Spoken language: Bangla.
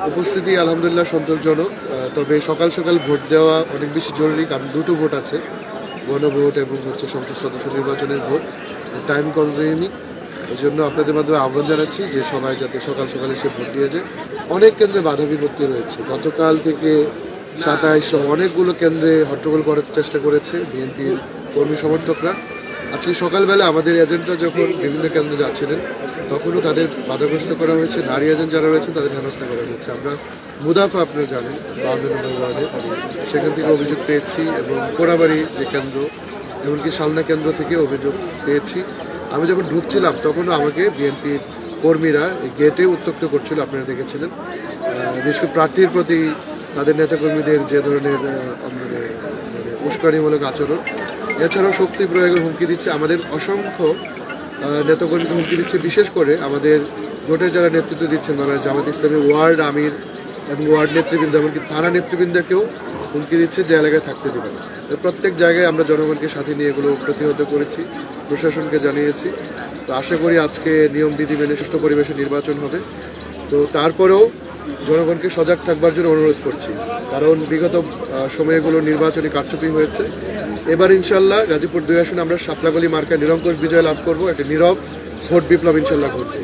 উপস্থিতি আলহামদুলিল্লাহ সন্তোষজনক। তবে সকাল সকাল ভোট দেওয়া অনেক বেশি জরুরি, কারণ দুটো ভোট আছে, গণভোট এবং সংসদ সদস্য নির্বাচনের ভোট। টাইম কনজিউমিং, এই জন্য আপনাদের মাধ্যমে আহ্বান জানাচ্ছি যে সবাই যাতে সকাল সকাল এসে ভোট দিয়ে যায়। অনেক কেন্দ্রে বাধা বিপত্তি রয়েছে, গতকাল থেকে 27 অনেকগুলো কেন্দ্রে হট্টগোল করার চেষ্টা করেছে বিএনপির কর্মী সমর্থকরা। আজকে সকালবেলা আমাদের এজেন্টরা যখন বিভিন্ন কেন্দ্রে যাচ্ছিলেন তখনও তাদের বাধাগ্রস্ত করা হয়েছে, নারী এজেন্ট যারা রয়েছে তাদের হেনস্থা করা হয়েছে। আমরা মুদাফা আপনারা জানেন 52 নম্বর ওয়ার্ডে, সেখান থেকে অভিযোগ পেয়েছি এবং কোড়াবাড়ি যে কেন্দ্র, এমনকি শালনা কেন্দ্র থেকে অভিযোগ পেয়েছি। আমি যখন ঢুকছিলাম তখনও আমাকে বিএনপির কর্মীরা গেটে উত্ত্যক্ত করছিল, আপনারা দেখেছিলেন। বিশেষ করে প্রার্থীর প্রতি তাদের নেতাকর্মীদের যে ধরনের মানে উস্কানিমূলক আচরণ, এছাড়াও শক্তি প্রয়োগের হুমকি দিচ্ছে। আমাদের অসংখ্য নেতাকর্মীকে হুমকি দিচ্ছে, বিশেষ করে আমাদের জোটের যারা নেতৃত্ব দিচ্ছেন বাংলাদেশ জামাত ইসলামী ওয়ার্ড আমির এবং ওয়ার্ড নেতৃবৃন্দ, এমনকি থানা নেতৃবৃন্দকেও হুমকি দিচ্ছে যে এলাকায় থাকতে দেবে না। প্রত্যেক জায়গায় আমরা জনগণকে সাথে নিয়ে এগুলো প্রতিহত করেছি, প্রশাসনকে জানিয়েছি। তো আশা করি আজকে নিয়মবিধি মেনে সুষ্ঠু পরিবেশে নির্বাচন হবে। তো তারপরেও জনগণকে সজাগ থাকবার জন্য অনুরোধ করছি, কারণ বিগত সময়গুলো নির্বাচনী কারচুপি হয়েছে। এবার ইনশাল্লাহ গাজীপুর 2 আসনে আমরা শাপলাকলি মার্কায় নিরঙ্কুশ বিজয় লাভ করব, একটা নীরব ভোট বিপ্লব ইনশাল্লাহ ঘটবে।